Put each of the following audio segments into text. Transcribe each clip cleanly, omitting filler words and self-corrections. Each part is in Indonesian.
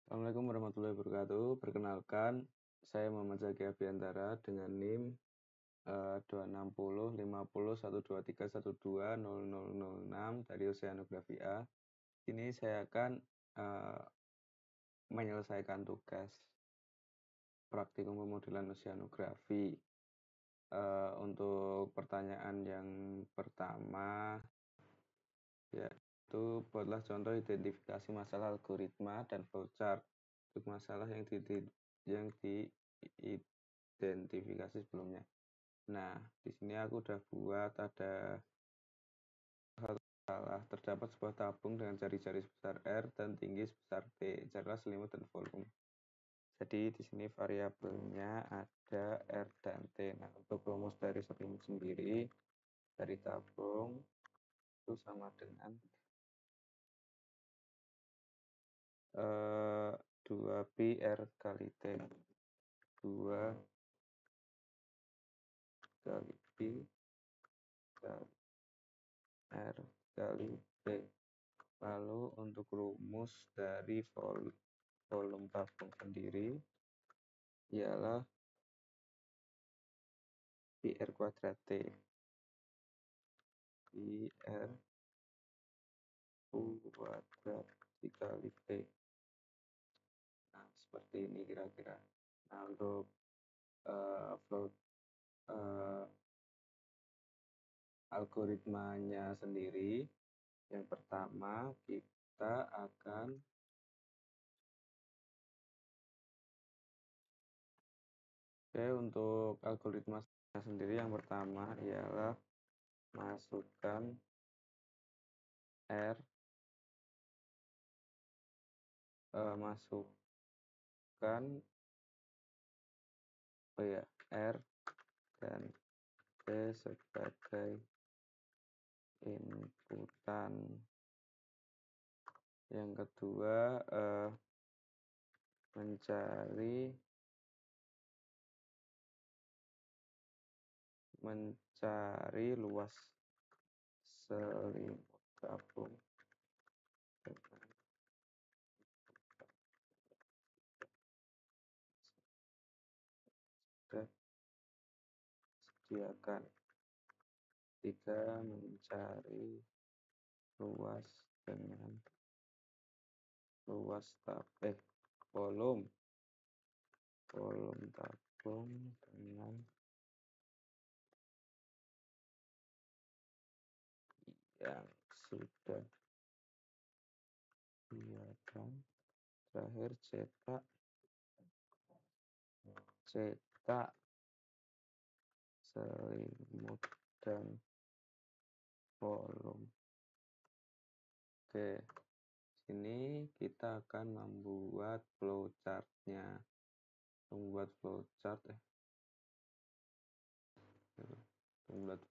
Assalamualaikum warahmatullahi wabarakatuh. Perkenalkan, saya Muhammad Zaki Abiantara dengan NIM 260501231200006 dari Oceanografi A. Ini saya akan menyelesaikan tugas praktikum pemodelan oceanografi. Untuk pertanyaan yang pertama, yaitu buatlah contoh identifikasi masalah algoritma dan flowchart untuk masalah yang diidentifikasi sebelumnya. Nah, di sini aku udah buat ada masalah. Terdapat sebuah tabung dengan jari-jari sebesar R dan tinggi sebesar T. Carilah selimut dan volume. Jadi di sini variabelnya ada R dan T. Nah, untuk rumus dari selimut sendiri dari tabung itu sama dengan 2pi R kali T. 2 kali pi kali R kali T. Lalu untuk rumus dari volume tabung sendiri ialah pi R kuadrat T. Pi R kuadrat dikali T. Nah, seperti ini kira-kira. Nah, untuk algoritmanya sendiri, yang pertama kita akan untuk algoritma sendiri yang pertama ialah masukkan R R dan T sebagai inputan. Yang kedua mencari luas selimut tabung sudah disediakan. Tiga, mencari luas dengan volume tabung dengan yang sudah disediakan. Terakhir cetak selimut dan volume. Oke, sini kita akan membuat flowchart-nya. Membuat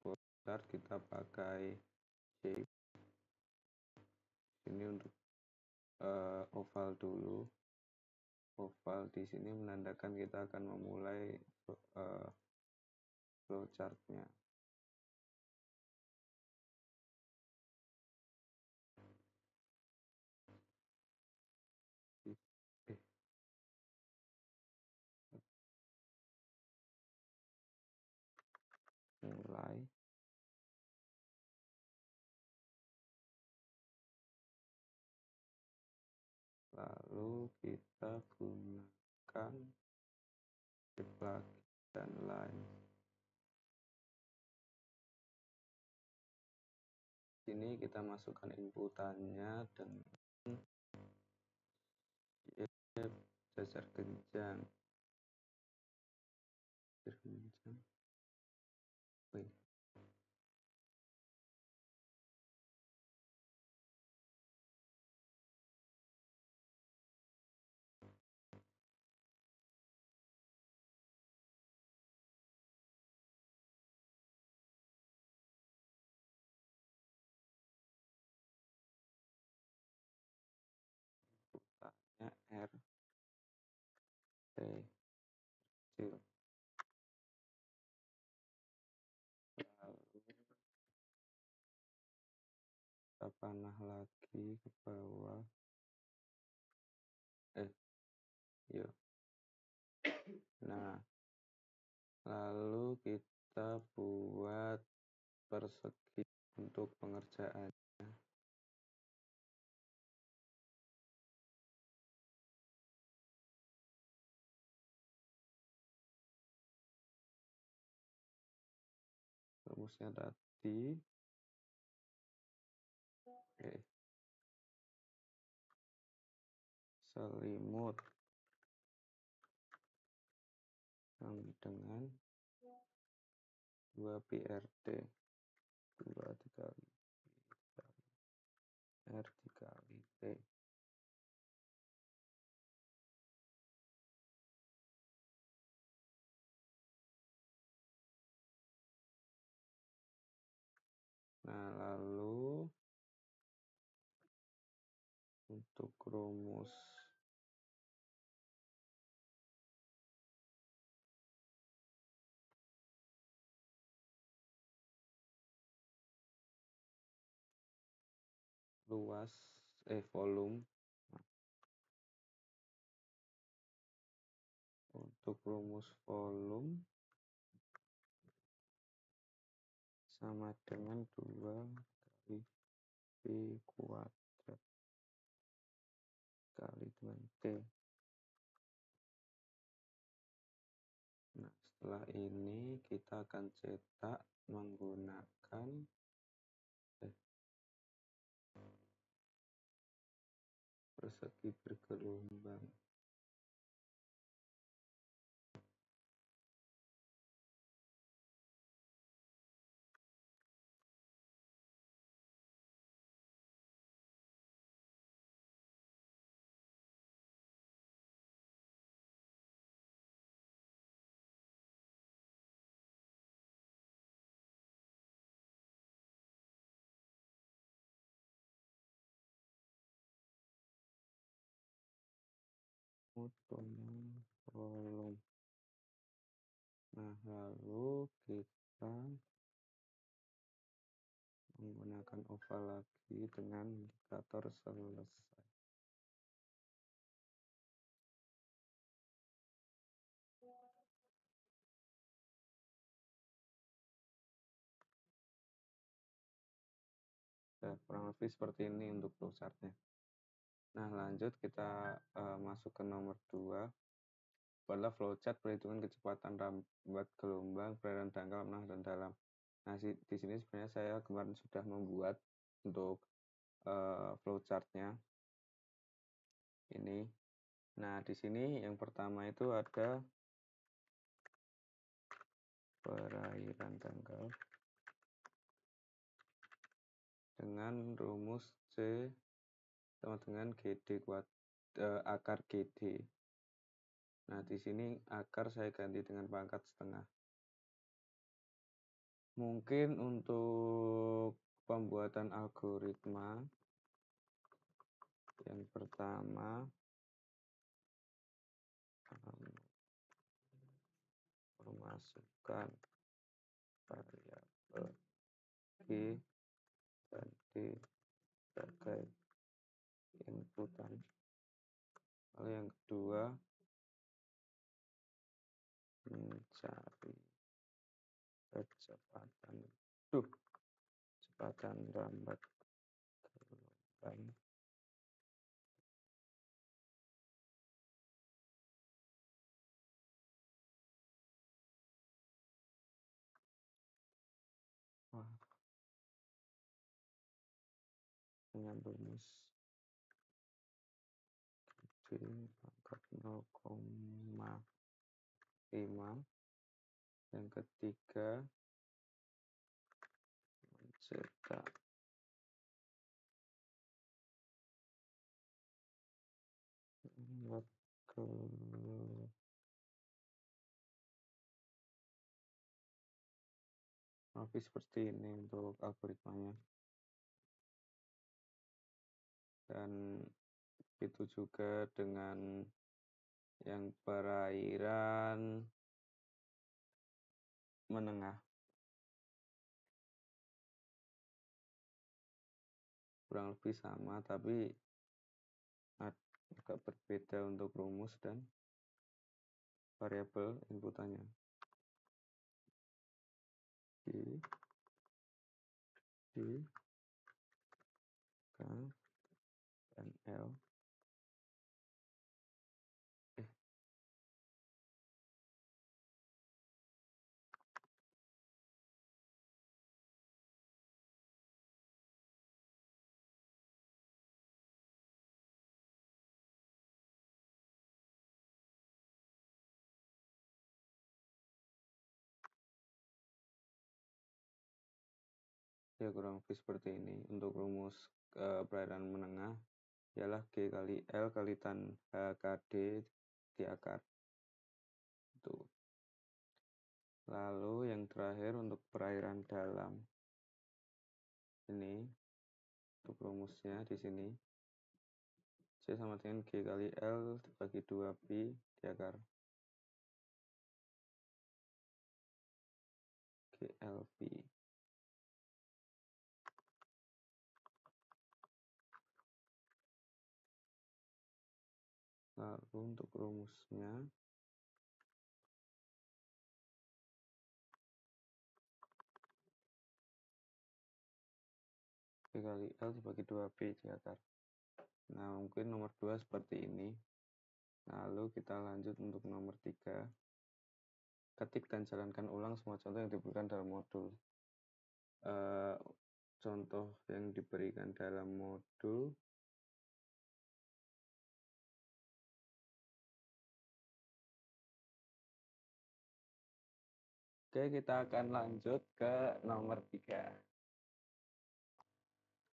flowchart kita pakai shape. Ini untuk oval dulu. Oval di sini menandakan kita akan memulai flowchart-nya. Mulai. Lalu kita gunakan plug dan line. Sini kita masukkan inputannya dengan dasar genjang. R T kecil. Lalu kita panah lagi ke bawah. Nah, lalu kita buat persegi untuk pengerjaan. Rumusnya tadi. Oke. Selimut sama dengan 2 PRT 2 dikali R dikali T. Nah, lalu untuk rumus volume. Nah, untuk rumus volume sama dengan 2 kali V kuadrat kali dengan T. Nah, setelah ini kita akan cetak menggunakan persegi bergelombang. Volume. Nah, lalu kita menggunakan oval lagi dengan indikator selesai. Ya, kurang lebih seperti ini untuk flowchartnya. Nah, lanjut kita masuk ke nomor 2. Adalah flowchart perhitungan kecepatan rambat gelombang, beradaan dangkal, menengah, dan dalam. Nah, di sini sebenarnya saya kemarin sudah membuat untuk flowchartnya ini. Nah, di sini yang pertama itu ada perairan dangkal dengan rumus C sama dengan GD akar GD. Nah, di sini akar saya ganti dengan pangkat setengah. Mungkin untuk pembuatan algoritma yang pertama memasukkan variabel G dan D sebagai inputan. Lalu yang kedua mencari kecepatan rambat gelombang dengan rumus D pangkat 0,5. Yang ketiga mencetak lebih seperti ini untuk algoritmanya. Dan itu juga dengan yang perairan menengah. Kurang lebih sama, tapi agak berbeda untuk rumus dan variabel inputannya G, D, K, dan L. Ya kurang lebih seperti ini. Untuk rumus perairan menengah ialah G kali L kali tan HKD di akar. Itu. Lalu yang terakhir untuk perairan dalam. Ini untuk rumusnya di sini. C sama dengan G kali L dibagi 2 pi di akar GLP. Lalu untuk rumusnya G kali L dibagi 2 pi di akar. Nah mungkin nomor 2 seperti ini. Lalu kita lanjut untuk nomor 3. Ketik dan jalankan ulang semua contoh yang diberikan dalam modul. Contoh yang diberikan dalam modul Oke, kita akan lanjut ke nomor 3.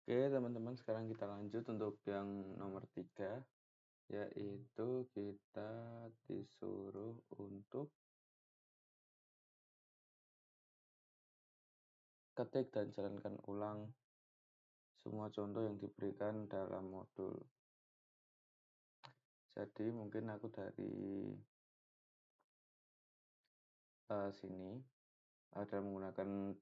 Oke, teman-teman, sekarang kita lanjut untuk yang nomor 3, yaitu kita disuruh untuk ketik dan jalankan ulang semua contoh yang diberikan dalam modul. Jadi mungkin aku dari sini ada menggunakan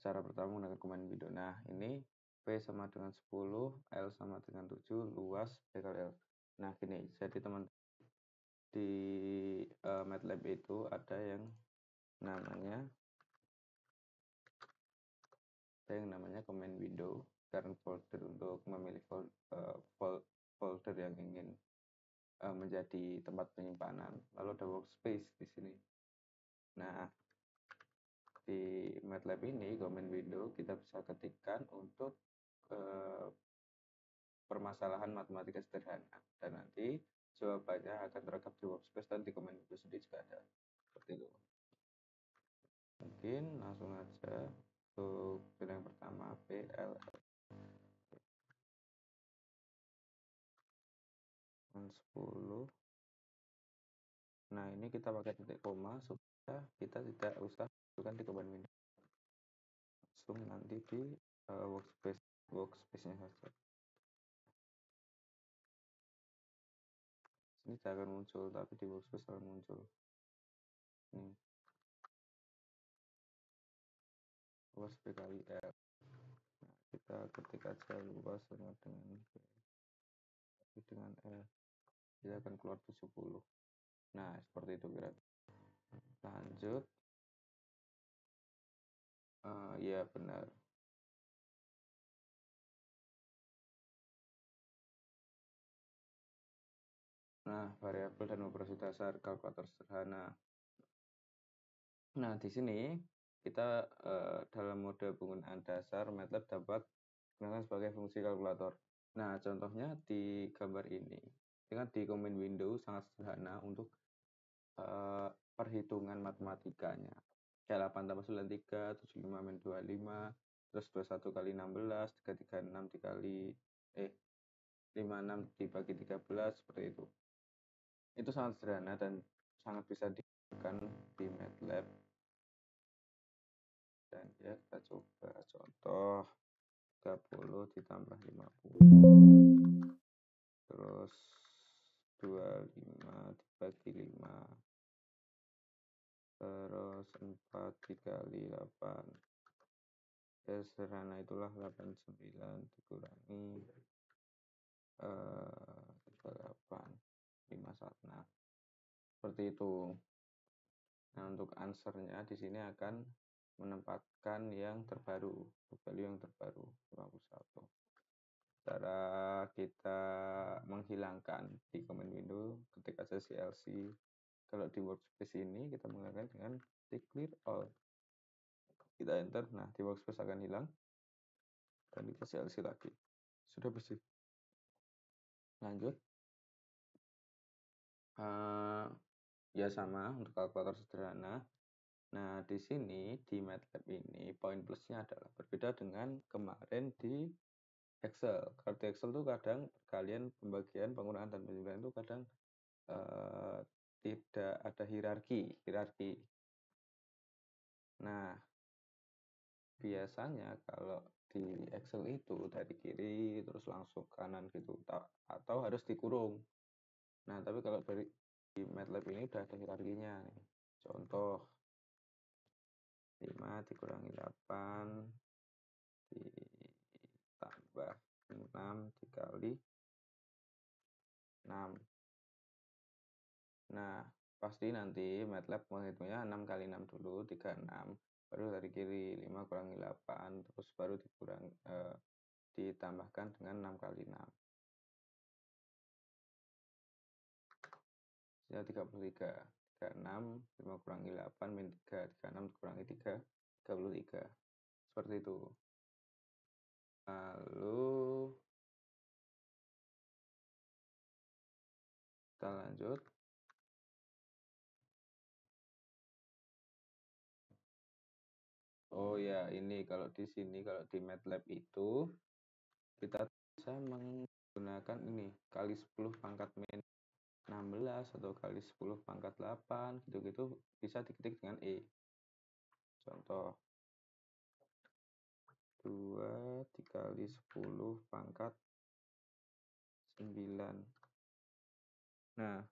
cara pertama menggunakan command window. Nah, ini P sama dengan 10, L sama dengan 7, luas P kali L. Nah, gini, jadi teman di MATLAB itu ada yang namanya command window, current folder untuk memilih folder yang ingin menjadi tempat penyimpanan. Lalu ada workspace di sini. Nah, di MATLAB ini command window kita bisa ketikkan untuk permasalahan matematika sederhana, dan nanti jawabannya akan terekam di workspace dan di command window sendiri juga ada. Seperti itu. Mungkin langsung aja untuk yang pertama PL 10. Nah, ini kita pakai titik koma supaya kita tidak usah masukkan di command window, langsung nanti di workspace-nya saja. Ini tidak akan muncul, tapi di workspace akan muncul. Ini luas P kali L. Nah, kita ketik aja luas sama dengan L, dia akan keluar 70. Nah, seperti itu kira. Lanjut. Ya benar. Nah, variabel dan operasi dasar kalkulator sederhana. Nah, di sini kita dalam mode penggunaan dasar MATLAB dapat digunakan sebagai fungsi kalkulator. Nah, contohnya di gambar ini. Dengan di command window sangat sederhana untuk perhitungan matematikanya. Kayak 8 tambah 93, 75 min 25, terus 21 kali 16, 336 dikali 56 dibagi 13, seperti itu. Itu sangat sederhana dan sangat bisa digunakan di MATLAB. Dan ya kita coba contoh 30 ditambah 50, terus 25 dibagi 5, terus 4 dikali 8. Ya sederhana itulah 89 dikurangi 38 51. Nah, seperti itu. Nah, untuk answernya di sini akan menempatkan yang terbaru, value yang terbaru 51. Cara kita menghilangkan di command window ketik aja CLC. Kalau di workspace ini kita menghilangkan dengan klik clear all. Kita enter, nah di workspace akan hilang dan kita CLC lagi. Sudah bersih. Lanjut. Ya sama untuk kalkulator sederhana. Nah, di sini di MATLAB ini poin plusnya adalah berbeda dengan kemarin di Excel. Kalau di Excel tuh kadang kalian pembagian, penggunaan dan penjumlahan itu kadang tidak ada hierarki. Nah, biasanya kalau di Excel itu dari kiri terus langsung kanan gitu, atau harus dikurung. Nah, tapi kalau di MATLAB ini udah ada hierarkinya. Contoh 5 dikurangi 8 ditambah 6 dikali 6. Nah, pasti nanti MATLAB menghitungnya 6 kali 6 dulu, 36. Baru dari kiri 5 kurangi 8, terus baru ditambahkan dengan 6 kali 6. Sisa 33. 36, 5 kurangi 8, min 3. 36 dikurangi 3, 33. Seperti itu. Lalu kita lanjut. Oh ya, ini kalau di sini, kalau di MATLAB itu kita bisa menggunakan ini kali 10 pangkat min 16 atau kali 10 pangkat 8 gitu-gitu bisa diketik dengan E. Contoh 2 dikali 10 pangkat 9. Nah,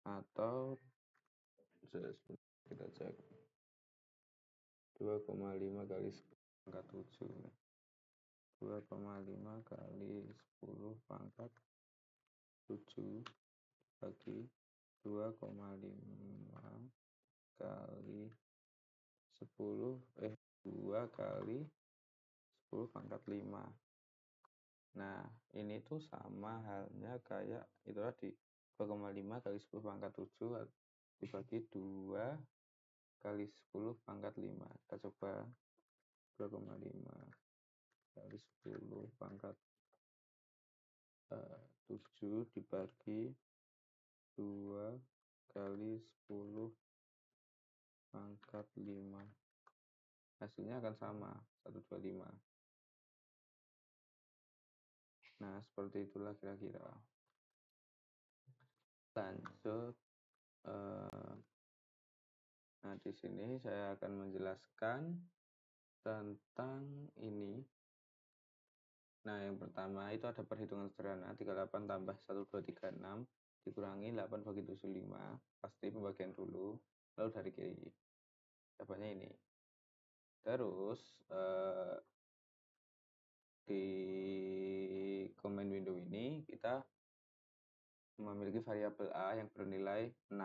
atau kita cek 2,5 kali 10 pangkat 7. 2,5 kali 10 pangkat 7 bagi 2,5 kali 10 2 kali 10 pangkat 5. Nah, ini tuh sama halnya kayak itu tadi 2,5 kali 10 pangkat 7 dibagi 2 kali 10 pangkat 5. Kita coba 2,5 kali 10 pangkat 7 dibagi 2 kali 10 pangkat 5. Hasilnya akan sama, 125. Nah, seperti itulah kira-kira. Lanjut. Nah, di sini saya akan menjelaskan tentang ini. Nah, yang pertama itu ada perhitungan sederhana. 38 tambah 1236 dikurangi 8 bagi 75. Pasti pembagian dulu, lalu dari kiri. Jawabannya ini. Terus, di command window ini kita memiliki variabel A yang bernilai 6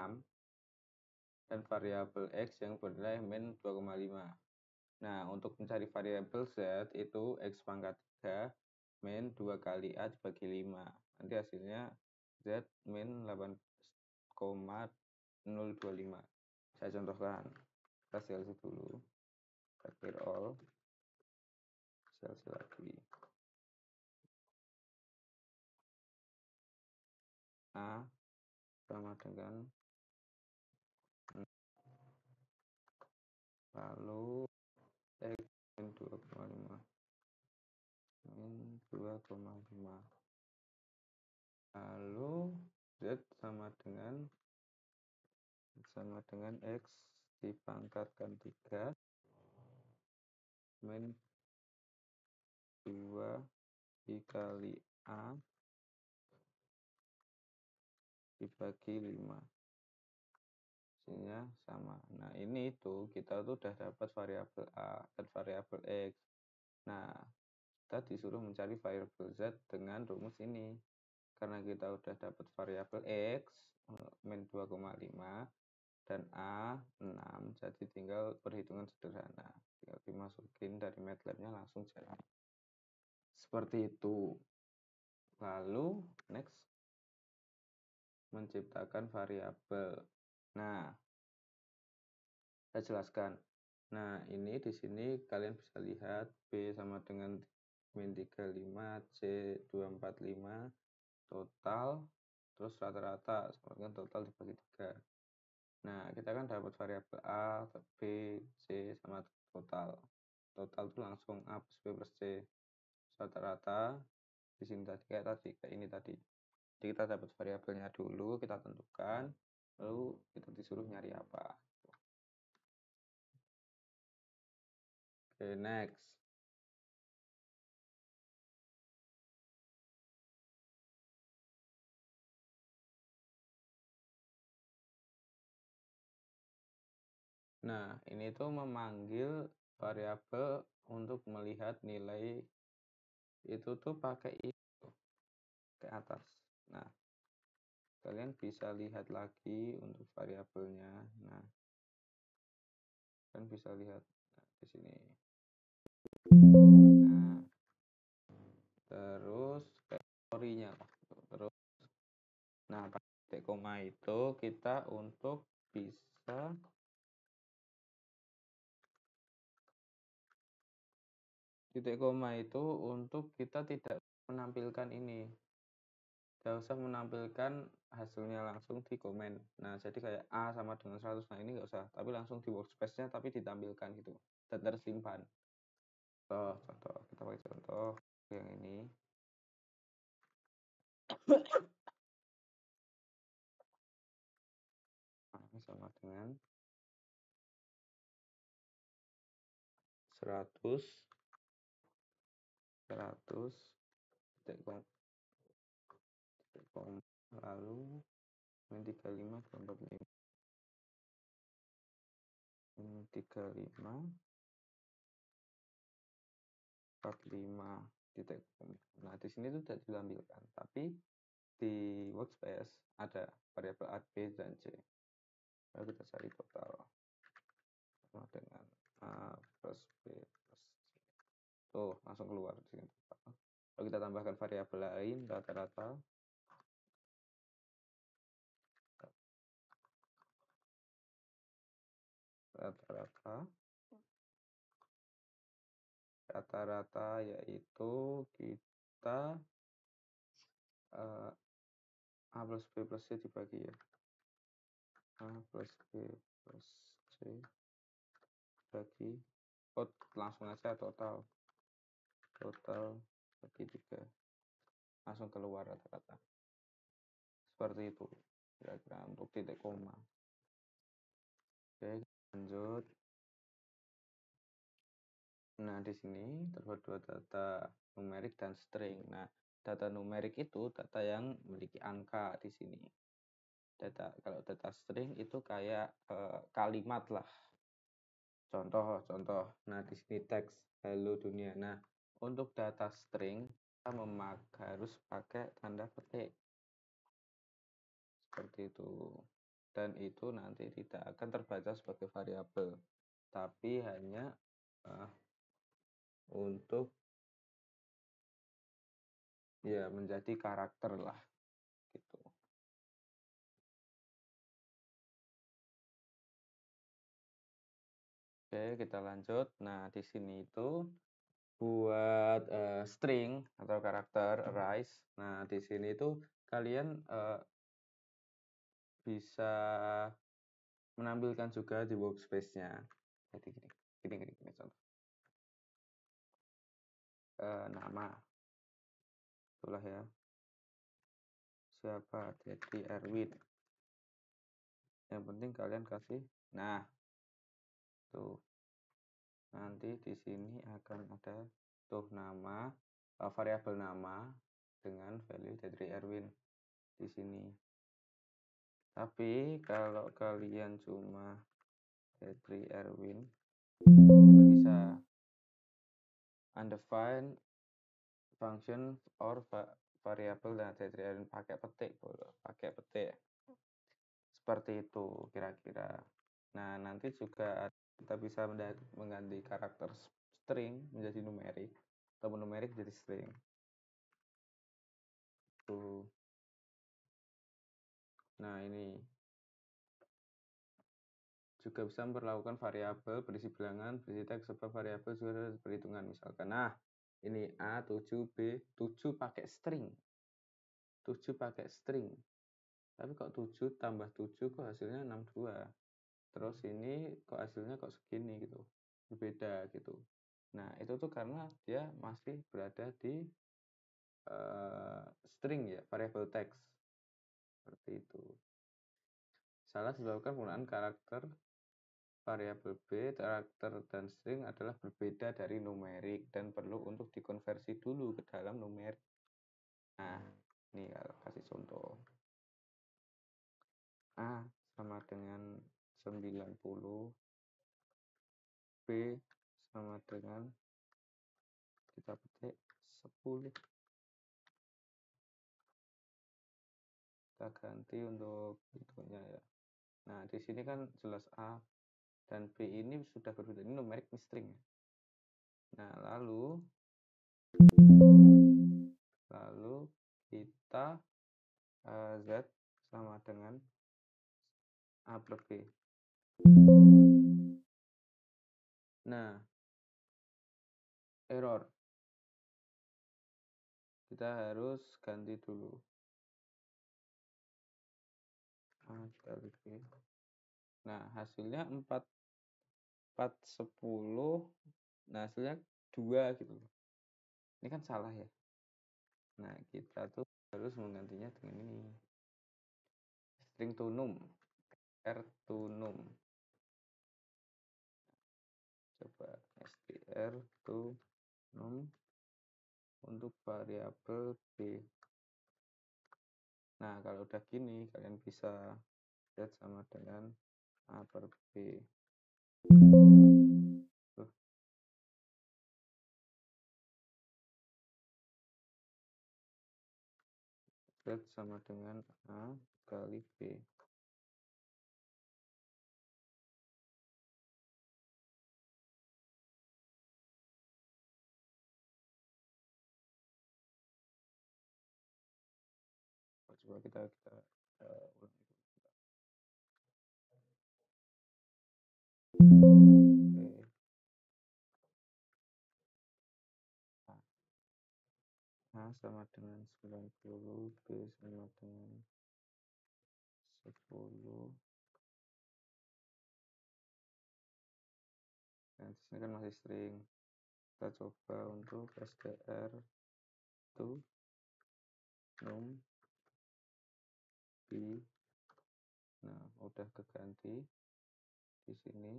dan variabel X yang bernilai min 2,5. Nah, untuk mencari variabel Z itu X pangkat 3 min 2 kali A dibagi 5. Nanti hasilnya Z min 8,025. Saya contohkan. Kita CLC dulu. Kita clear all. CLC lagi. A sama dengan lalu X min 2,5 min 2,5 lalu Z sama dengan X dipangkatkan 3 min 2 dikali A dibagi 5. Hasilnya sama. Nah, ini tuh kita tuh udah dapat variabel A dan variabel X. Nah, kita disuruh mencari variabel Z dengan rumus ini. Karena kita udah dapat variabel X min 2,5 dan A 6, jadi tinggal perhitungan sederhana, tinggal dimasukin dari MATLAB-nya langsung jalan seperti itu. Lalu next, menciptakan variabel. Nah, saya jelaskan. Nah, ini di sini kalian bisa lihat B sama dengan min 35, C 245, total, terus rata-rata sama dengan total dibagi 3. Nah, kita kan dapat variabel A, B, C sama total. Total itu langsung A plus B plus C. Rata-rata di sini tadi kayak ini tadi. Jadi kita dapat variabelnya dulu, kita tentukan, lalu kita disuruh nyari apa. Oke, next. Nah, ini tuh memanggil variabel untuk melihat nilai itu tuh pakai itu ke atas. Nah, kalian bisa lihat lagi untuk variabelnya. Nah, kalian bisa lihat di sini. Nah, terus kategorinya lah. Terus, nah, pakai titik koma itu kita untuk bisa titik koma itu untuk kita tidak menampilkan ini. Gak usah menampilkan hasilnya langsung di komen. Nah, jadi kayak A sama dengan 100. Nah, ini gak usah. Tapi langsung di workspace-nya tapi ditampilkan gitu. Dan tersimpan. Contoh. Kita pakai contoh yang ini. Nah, sama dengan 100 titik koma, lalu min 35 245 min 35 45 titik koma. Nah, di sini tuh tidak ditampilkan, tapi di workspace ada variabel A, B, dan C. Lalu kita cari total sama dengan A plus B plus C. Tuh, langsung keluar di sini. Lalu kita tambahkan variabel lain, rata-rata. Rata-rata yaitu kita A plus B plus C dibagi ya. A plus B plus C bagi, langsung aja total bagi 3, langsung keluar rata-rata seperti itu kira-kira untuk titik koma. Oke, lanjut. Nah, di sini terdapat dua data numerik dan string. Nah, data numerik itu data yang memiliki angka di sini. Kalau data string itu kayak kalimat lah. Contoh. Nah, di sini teks halo dunia. Nah, untuk data string kita harus pakai tanda petik seperti itu. Dan itu nanti tidak akan terbaca sebagai variabel, tapi hanya untuk ya menjadi karakter lah gitu. Oke, kita lanjut. Nah, di sini itu buat string atau karakter arise. Nah, di sini itu kalian bisa menampilkan juga di workspace-nya. Jadi gini contoh. Nama. Itulah ya. Siapa? Jadi Erwin. Yang penting kalian kasih. Nah, tuh. Nanti di sini akan ada tuh nama, variabel nama dengan value dari Erwin di sini. Tapi kalau kalian cuma dari Erwin, bisa undefined function or variable dan dari Erwin pakai petik, Seperti itu kira-kira. Nah, nanti juga kita bisa mengganti karakter string menjadi numerik atau numerik jadi string. Tuh. Nah, ini juga bisa memperlakukan variabel berisi bilangan, berisi teks, sebab variabel juga ada perhitungan misalkan. Nah, ini A7, B7 pakai string. 7 pakai string. Tapi kok 7 tambah 7 kok hasilnya 62. Terus ini kok hasilnya kok segini gitu. Berbeda gitu. Nah, itu tuh karena dia masih berada di string ya, variabel teks. Seperti itu. Salah disebabkan penggunaan karakter variabel B, karakter dan string adalah berbeda dari numerik dan perlu untuk dikonversi dulu ke dalam numerik. Nah, ini kasih contoh. A sama dengan 90, B sama dengan kita petik 10. Kita ganti untuk bentuknya ya. Nah, di sini kan jelas A dan B ini sudah berbeda. Ini numerik string. Nah, lalu kita Z sama dengan A plus B. Nah, error. Kita harus ganti dulu. A kali B. Nah, hasilnya 4, 10. Nah, hasilnya 2 gitu. Ini kan salah ya. Nah, kita tuh harus menggantinya dengan ini. String to num. R to num. Coba str to num untuk variabel B. Nah, kalau udah gini, kalian bisa Z sama dengan A per B. Z sama dengan A kali B. Coba kita ulang. Oke. A sama dengan 90, B sama dengan 10. Nah, di sini kan masih string. Kita coba untuk str to num B. Nah, udah keganti di sini.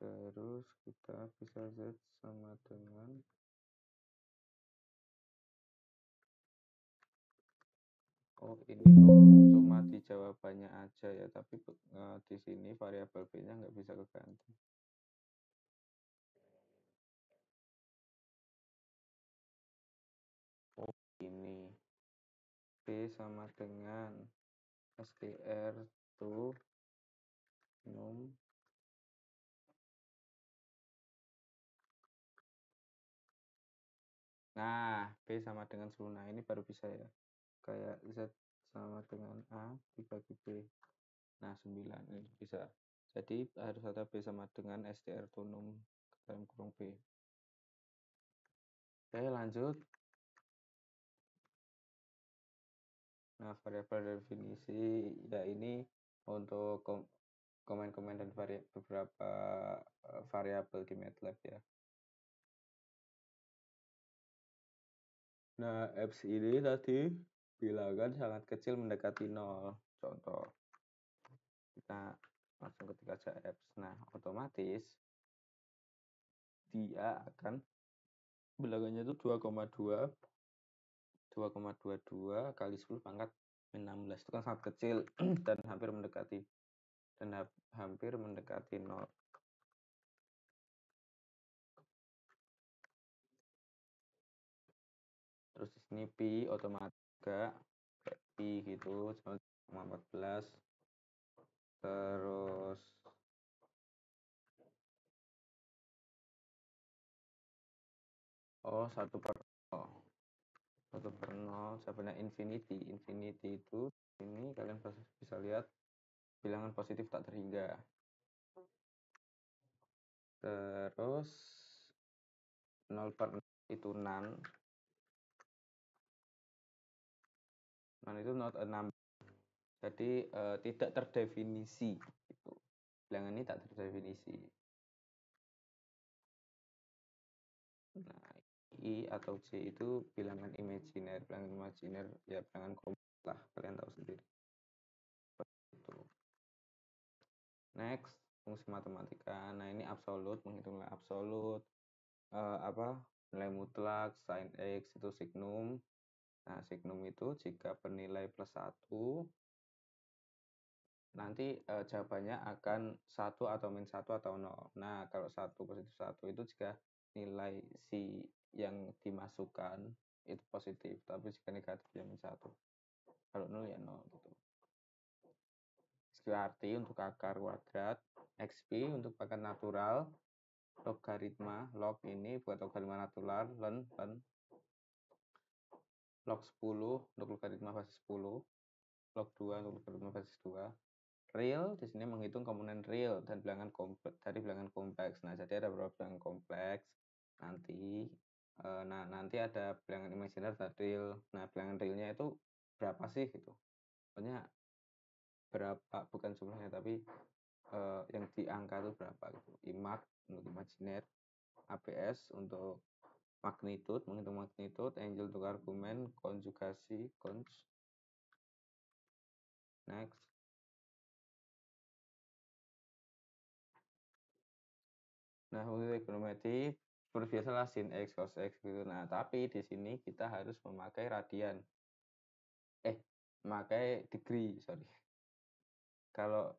Terus kita bisa Z sama dengan ini tuh cuma di jawabannya aja ya, tapi di sini variabel B-nya nggak bisa keganti. Ini B sama dengan str to num. Nah, B sama dengan 10. Nah, ini baru bisa ya. Kayak Z sama dengan A dibagi B. Nah, 9 ini bisa. Jadi harus ada B sama dengan str to num dalam kurung B. Oke, lanjut. Nah, variabel definisi ya ini untuk komen-komen dan beberapa variabel di MATLAB ya. Nah, apps ini tadi bilangan sangat kecil mendekati 0. Contoh, kita langsung ketik aja apps. Nah, otomatis dia akan bilangannya itu 2,22 kali 10 pangkat 16. Itu kan sangat kecil dan hampir mendekati 0. Terus di sini pi otomatis juga kayak pi gitu 1,14. Terus satu per 0 sampai infinity. Infinity itu ini kalian bisa lihat bilangan positif tak terhingga. Terus 0 per 0 itu none. None itu not a number. Jadi tidak terdefinisi gitu. Bilangan ini tak terdefinisi. Nah, I atau C itu bilangan imajiner. Bilangan imajiner ya bilangan kompleks lah, kalian tahu sendiri. Itu. Next, fungsi matematika. Nah, ini absolut, menghitung nilai absolut. Nilai mutlak, sin X itu signum. Nah, signum itu jika bernilai plus 1, nanti jawabannya akan 1 atau min 1 atau 0. Nah, kalau 1 positif 1 itu jika nilai si yang dimasukkan itu positif, tapi jika negatif ya min 1. Kalau 0 ya 0 gitu. Arti untuk akar kuadrat, XP untuk akar natural, logaritma, log ini buat logaritma natural, log 10 untuk logaritma basis 10, log 2 untuk logaritma basis 2. Real di sini menghitung komponen real dan bilangan kompleks dari bilangan kompleks. Nah, jadi ada beberapa bilangan kompleks. Nanti ada bilangan imajiner dan real. Nah, bilangan realnya itu berapa sih gitu. Pokoknya berapa, bukan jumlahnya tapi yang diangka itu berapa gitu. Imag untuk imajiner, ABS untuk magnitude, menghitung magnitude, angle untuk argumen, konjugasi, next. Nah, untuk trigonometri seperti biasalah sin X, cos X gitu. Nah, tapi di sini kita harus memakai radian. Memakai degree, sorry. Kalau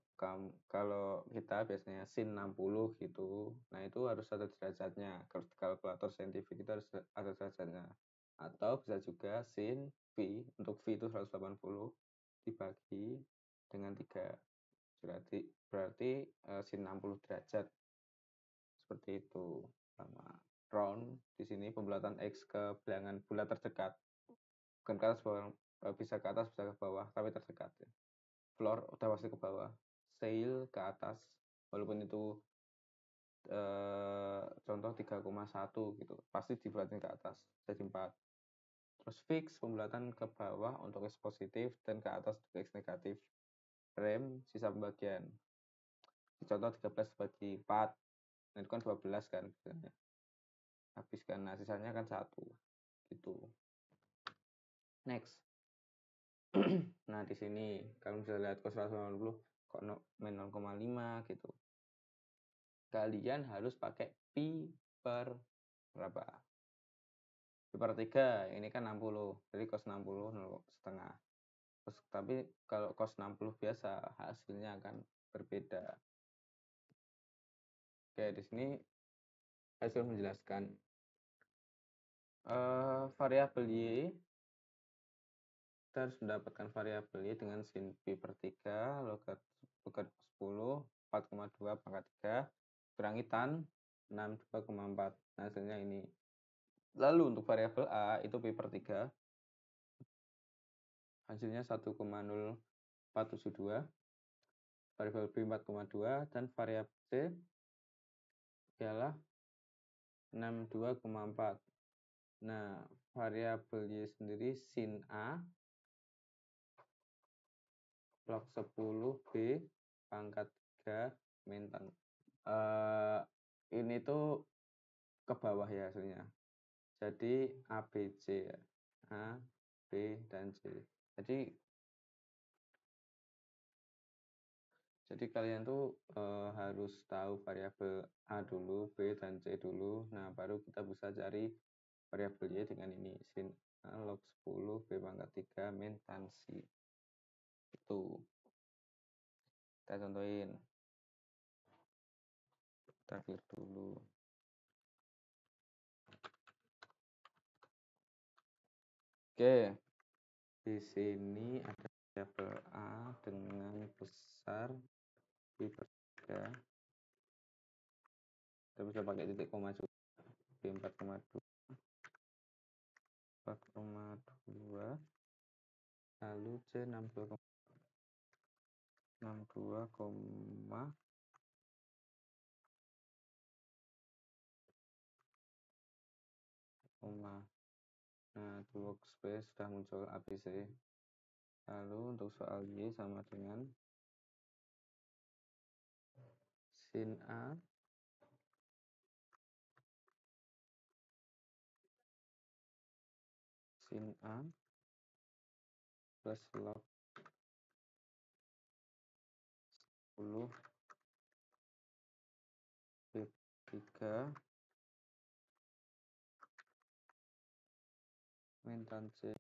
kita biasanya sin 60 gitu, nah itu harus ada derajatnya. Kalau di kalkulator saintifik itu harus ada derajatnya. Atau bisa juga sin V, untuk V itu 180 dibagi dengan 3. Berarti sin 60 derajat. Seperti itu. Sama round di sini pembulatan X ke bilangan bulat terdekat. Bukan ke atas bawah, bisa ke atas bisa ke bawah, tapi terdekat ya. Floor udah pasti ke bawah, sail ke atas, walaupun itu contoh 3,1 gitu, pasti dibulatin ke atas jadi 4. Terus fix pembulatan ke bawah untuk X positif dan ke atas untuk X negatif. Rem sisa pembagian, contoh 13 bagi 4, nah itu kan 12 kan biasanya. Habiskan, nah sisanya kan 1 gitu. Next. Nah, di sini kalau bisa lihat cos 180 kok min 0,5 gitu. Kalian harus pakai pi per berapa? Pi per 3, ini kan 60. Jadi cos 60 setengah. Tapi kalau cos 60 biasa hasilnya akan berbeda. Oke, di sini hasil menjelaskan variabel Y. Kita harus mendapatkan variabel Y dengan sin pi per 3 logaritma 10 4,2 pangkat 3 kurangi tan 62,4. Nah, hasilnya ini. Lalu untuk variabel A itu pi per 3 hasilnya 1,0472, variabel B 4,2 dan variabel C ialah 62,4. Nah, variabel Y sendiri sin A log 10 B pangkat 3 min tan. Ini tuh ke bawah ya hasilnya. Jadi A, B, C ya. A, B, dan C. Jadi kalian tuh harus tahu variabel A dulu, B dan C dulu. Nah, baru kita bisa cari variabel Y dengan ini. Sin A log 10 B pangkat 3 min tan C. Itu. Kita contohin. Kita clear dulu. Oke, di sini ada variabel A dengan besar pi per 3. Kita bisa pakai titik koma juga. B 4,2, 4,2, lalu C 62, koma. Nah, di workspace sudah muncul ABC. Lalu untuk soal Y sama dengan sin A plus log 10 B3 min tan C.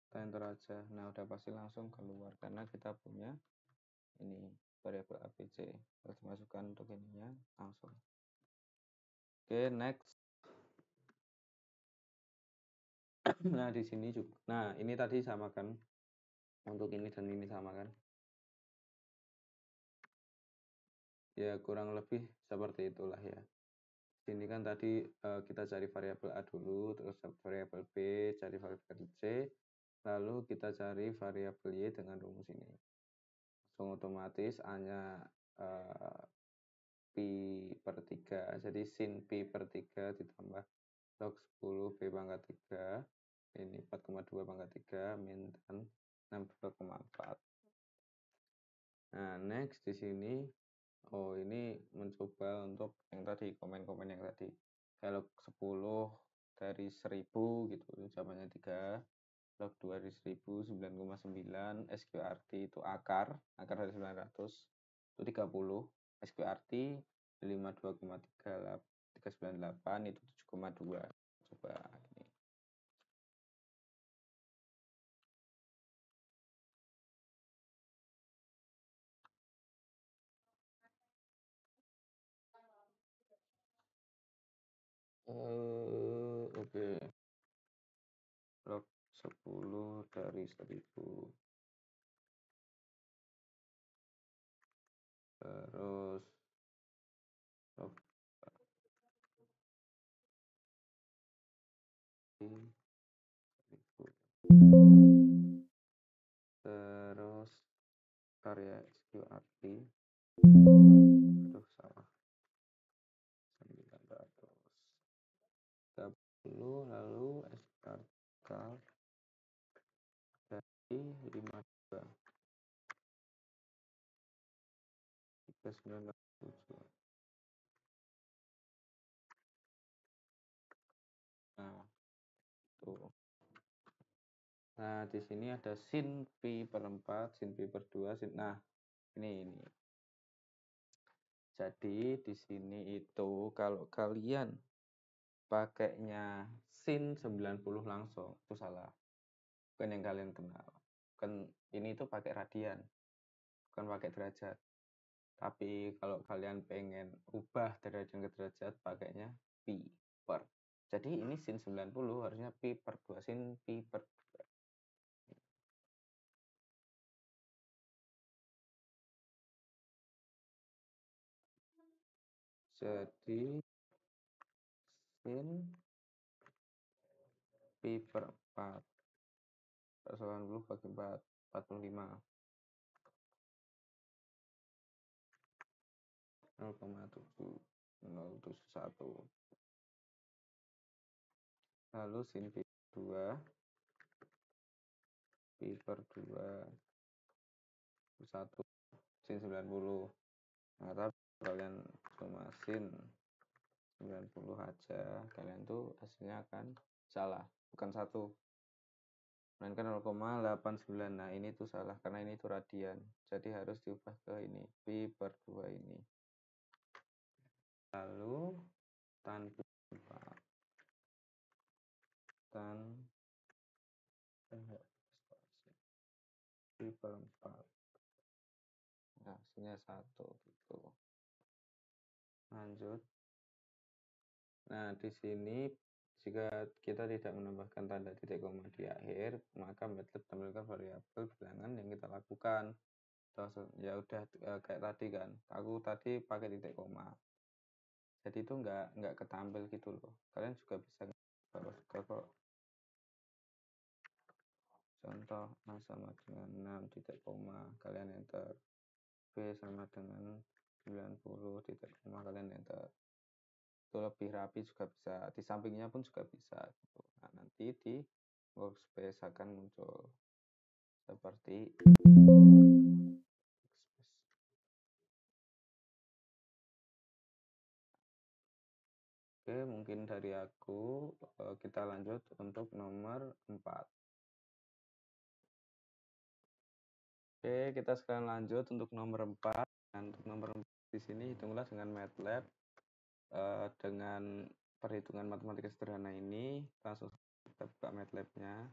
Kita enter aja. Nah, udah pasti langsung keluar karena kita punya ini variabel ABC. Harus dimasukkan untuk ininya langsung. Oke, next. Nah, di sini juga. Nah, ini tadi sama kan? Untuk ini dan ini sama kan? Ya, kurang lebih seperti itulah ya. Sini kan tadi kita cari variabel A dulu, terus variabel B, cari variabel C, lalu kita cari variabel Y dengan rumus ini. Langsung otomatis A-nya pi per 3, jadi sin pi per 3 ditambah log 10 B pangkat 3, ini 4,2 pangkat 3, min tan 62,4. Nah, next di sini, oh ini mencoba untuk yang tadi, komen-komen yang tadi. Kalau 10 dari 1000 gitu, jawabannya 3, log 2 dari 1000, 9,9, SQRT itu akar dari 900, itu 30, SQRT 52,398 itu 7,2. Coba ini. Oke. Log 10 dari 1000. Terus log 1000. Terus karya SQRT. Aduh, salah. 930, lalu SQRT dari 52. 3987. Nah, tuh. Nah, di sini ada sin pi per 4, sin pi per 2, sin. Nah, ini. Jadi di sini itu kalau kalian pakainya sin 90 langsung, itu salah. Bukan yang kalian kenal. Kan ini itu pakai radian, bukan pakai derajat. Tapi kalau kalian pengen ubah derajat ke derajat, pakainya pi per. Jadi ini sin 90 harusnya pi per 2, sin pi per 2. Jadi sin pi per 4. 90 bagi 4, 45. 0,7071. Lalu sin pi 2, pi per 2, 1, sin 90. Nah, tapi kalian cuma sin 90 aja, kalian tuh hasilnya akan salah, bukan 1, melainkan 0,89. Nah, ini tuh salah karena ini tuh radian, jadi harus diubah ke ini, pi per 2 ini. Lalu tan pi per 4. Nah, hasilnya 1 gitu. Lanjut. Nah, di sini Jika kita tidak menambahkan tanda titik koma di akhir, maka MATLAB tampilkan variabel bilangan yang kita lakukan. Ya udah kayak tadi kan, aku tadi pakai titik koma. Jadi itu nggak ketampil gitu loh. Kalian juga bisa bawah juga kok. Contoh A sama dengan 6 titik koma, kalian enter. B sama dengan 90 titik koma, kalian enter. Itu lebih rapi juga bisa, di sampingnya pun juga bisa gitu. Nah, nanti di workspace akan muncul seperti Oke, mungkin dari aku kita lanjut untuk nomor 4. Oke, kita sekarang lanjut untuk nomor 4. Dan untuk nomor 4 di sini hitunglah dengan MATLAB. Dengan perhitungan matematika sederhana ini, langsung kita buka MATLAB-nya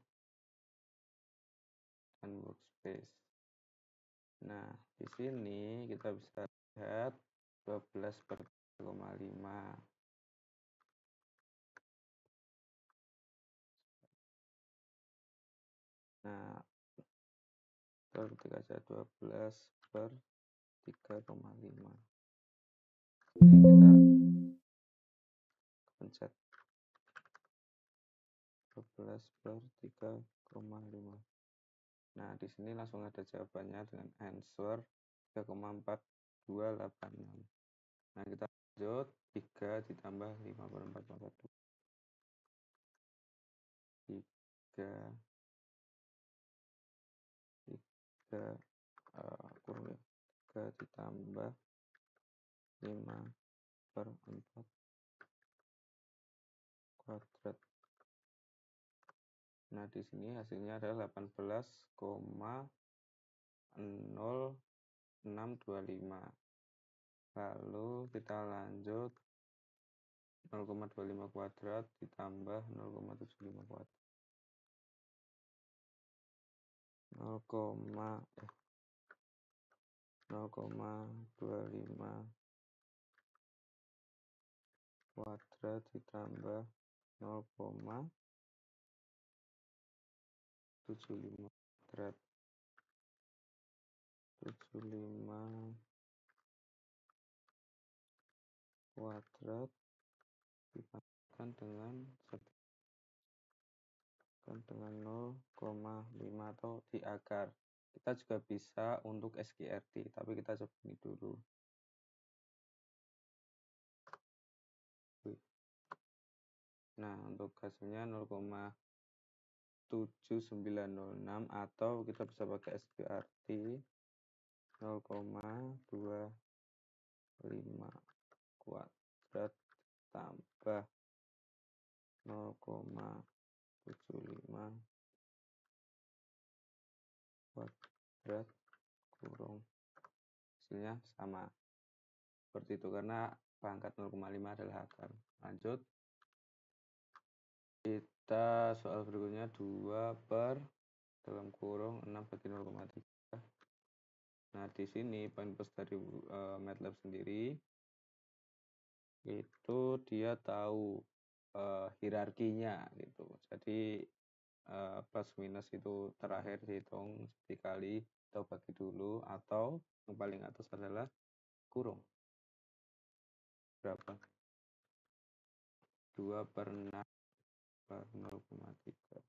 dan workspace. Nah, di sini kita bisa lihat 12/3,5. Nah, ketik aja 12/3,5. Ini kita pencet 12/3,5. Nah, di sini langsung ada jawabannya dengan answer 3,4286. Nah, kita lanjut 3 ditambah 5/4 maka 3 kurang ya, 3 ditambah 5/4 kuadrat. Nah, di sini hasilnya adalah 18,0625. Lalu kita lanjut 0,25 kuadrat ditambah 0,75 kuadrat. 0,25 kuadrat ditambah 0,75 kuadrat. 75 kuadrat dipangkatkan dengan 0,5 atau di akar. Kita juga bisa untuk SQRT, tapi kita coba ini dulu. Nah, untuk hasilnya 0,7906 atau kita bisa pakai SQRT 0,25 kuadrat tambah 0,75 kuadrat kurung, hasilnya sama seperti itu karena pangkat 0,5 adalah akar. Lanjut, kita soal berikutnya 2/6/0,3. Nah, di sini poin plus dari MATLAB sendiri itu dia tahu hierarkinya gitu. Jadi plus minus itu terakhir dihitung dikali atau bagi dulu, atau yang paling atas adalah kurung. Berapa? 2/6/0,3.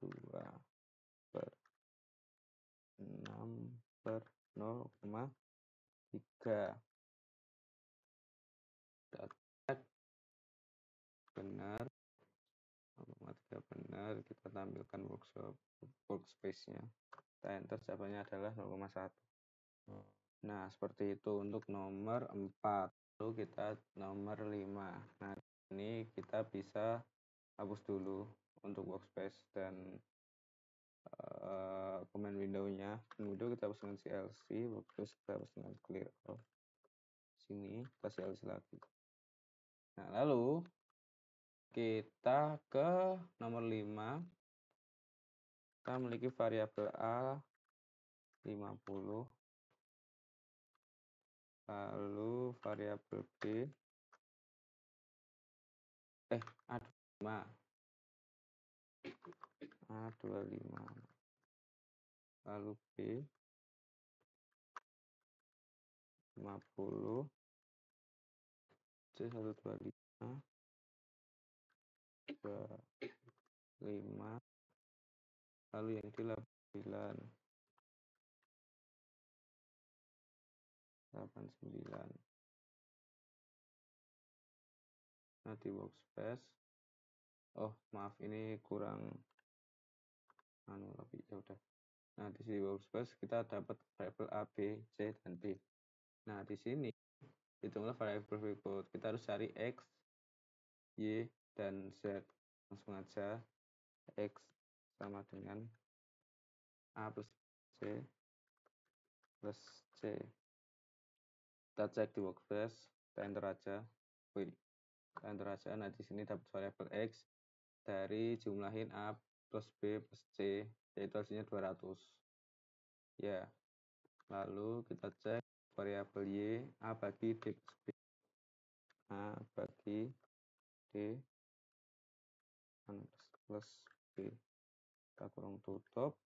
2/6/0,3. Benar, 0,3 benar. Kita tampilkan workspace-nya. Kita enter, jawabannya adalah 0,1. Nah, seperti itu untuk nomor 4. Lalu kita nomor 5. Nah, ini kita bisa hapus dulu untuk workspace dan command window-nya. Window kita hapus dengan CLC, workspace kita hapus dengan clear all. Sini kita CLC lagi. Nah, lalu kita ke nomor 5. Kita memiliki variabel A 50, lalu variabel B A25, lalu B 50, C125, 25, lalu yang di 89, 89. Nah, di workspace, oh maaf ini kurang tapi ya udah. Nah, di sini workspace kita dapat variabel A, B, C, dan D. Nah, di sini hitunglah variabel berikut. Kita harus cari X, Y, dan Z. Langsung aja. X sama dengan A plus C plus C. Kita cek di workspace, kita enter aja. Kita enter aja. Nah, di sini dapat variabel X dari jumlahin A plus B plus C, yaitu hasilnya 200. Ya, lalu kita cek variabel Y, A bagi D plus B. A bagi D plus B. Kita kurung tutup.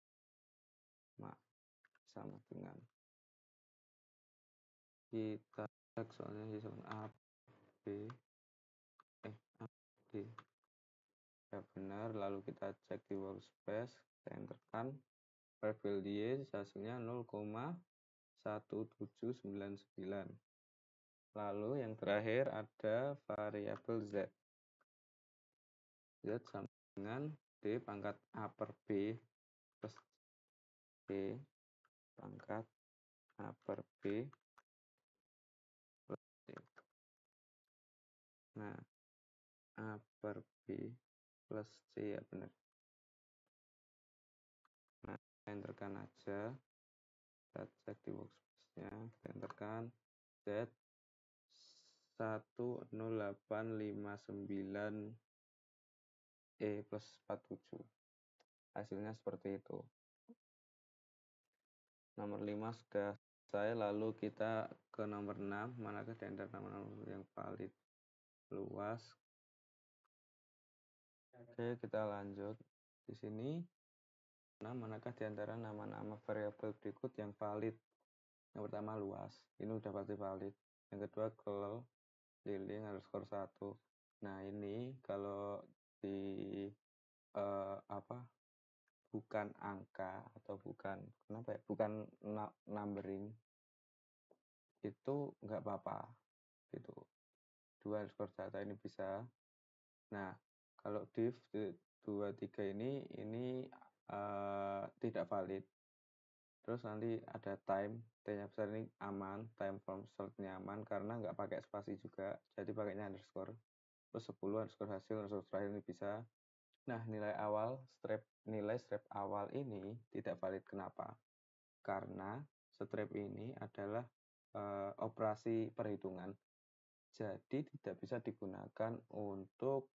Sama dengan kita cek soalnya sama A, B, A, D. Ya benar, lalu kita cek di workspace, kita enterkan variabel Y hasilnya 0,1799. Lalu yang terakhir ada variabel Z. Z sama dengan D pangkat A per B plus D pangkat A per B plus D. Nah, A per B plus C ya benar. Nah, enterkan aja. Kita cek di workspace-nya, kita enterkan Z 10859 E plus 47. Hasilnya seperti itu. Nomor 5 sudah selesai, lalu kita ke nomor 6, manakah di antara nomor yang valid luas. Oke, kita lanjut. Di sini, manakah di antara nama-nama variabel berikut yang valid? Yang pertama luas, ini udah pasti valid. Yang kedua kelel, liling underscore 1. Nah ini kalau di bukan angka atau bukan numbering itu nggak apa-apa gitu. 2 underscore data ini bisa. Nah kalau div 23 ini tidak valid. Terus nanti ada time, T-nya besar ini aman, time from start-nya aman karena nggak pakai spasi juga, jadi pakainya underscore. Terus 10 underscore hasil, underscore terakhir ini bisa. Nah, nilai strap awal ini tidak valid. Kenapa? Karena strap ini adalah operasi perhitungan, jadi tidak bisa digunakan untuk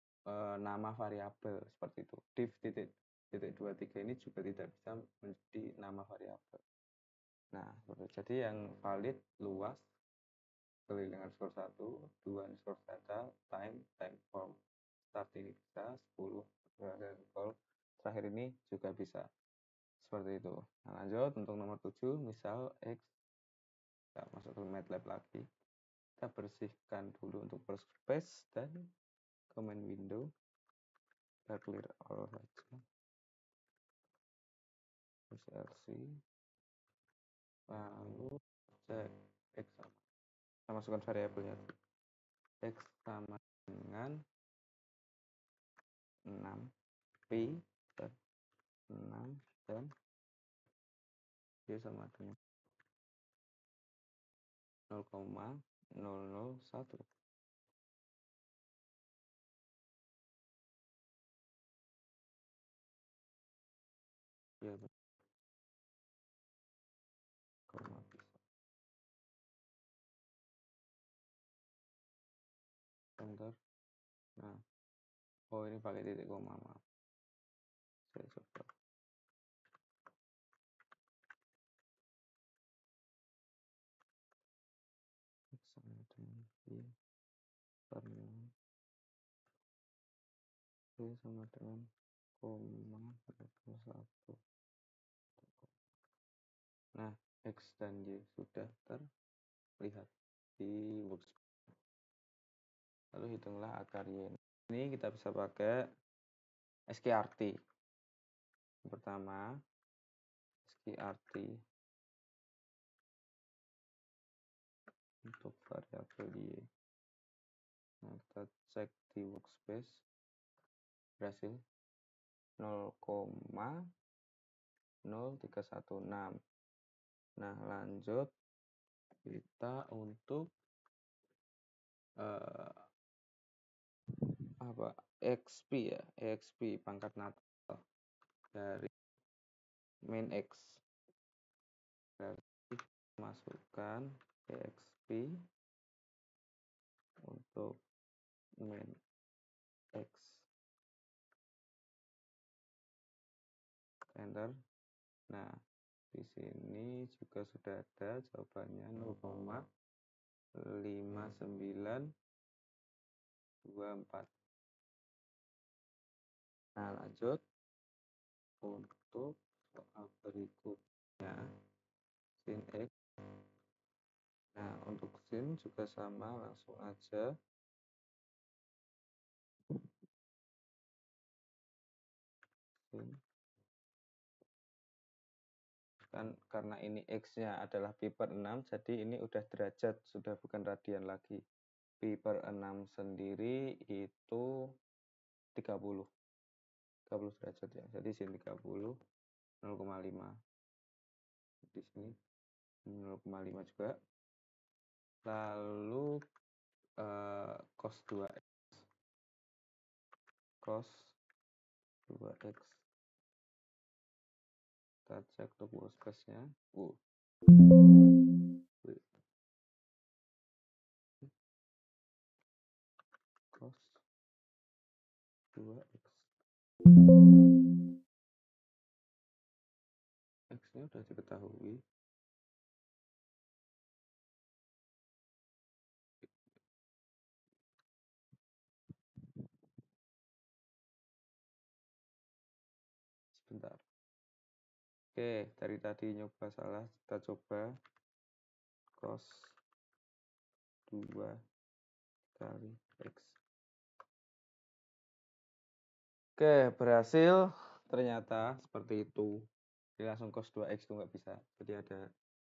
nama variabel seperti itu. Div titik 23 ini juga tidak bisa menjadi nama variabel. Nah, jadi yang valid luas, keliling underscore 1, 2 underscore data, time form, start ini bisa, 10 underscore terakhir ini juga bisa. Seperti itu. Nah, lanjut untuk nomor 7, misal X, kita masuk ke MATLAB lagi. Kita bersihkan dulu untuk workspace dan command window. Kita clear all saja. Terus LC. Lalu cek X sama. Kita masukkan variabelnya. X sama dengan 6. P dan 6 dan Y sama dengan 0,001. Ya, koma bisa. Enter. Nah, oh ini pakai titik koma, maaf. Saya coba. X sama dengan Y per sama dengan koma 1. Nah, X dan Y sudah terlihat di workspace. Lalu hitunglah akar Y. Ini kita bisa pakai SKRT. Yang pertama, SKRT untuk variabel Y. Nah, kita cek di workspace. Berhasil 0,0316. Nah, lanjut kita untuk XP ya, EXP pangkat natural dari main X. Berarti masukkan EXP untuk main X. Enter. Nah, di sini juga sudah ada jawabannya 0,5924. Nah, lanjut untuk soal berikutnya, sin X. Nah, untuk sin juga sama, langsung aja. Sin. Kan karena ini X-nya adalah pi/6, jadi ini udah derajat, sudah bukan radian lagi. Pi/6 sendiri itu 30 derajat ya. Jadi sin 30 0,5. Di sini 0,5 juga. Lalu cos 2x. Cos 2x. Kita cek untuk workspace-nya. Cos 2x. X-nya sudah diketahui. Sebentar. Oke, dari tadi nyoba salah, kita coba cos 2 kali X. Oke, berhasil. Ternyata seperti itu. Jadi langsung cos 2X itu nggak bisa. Jadi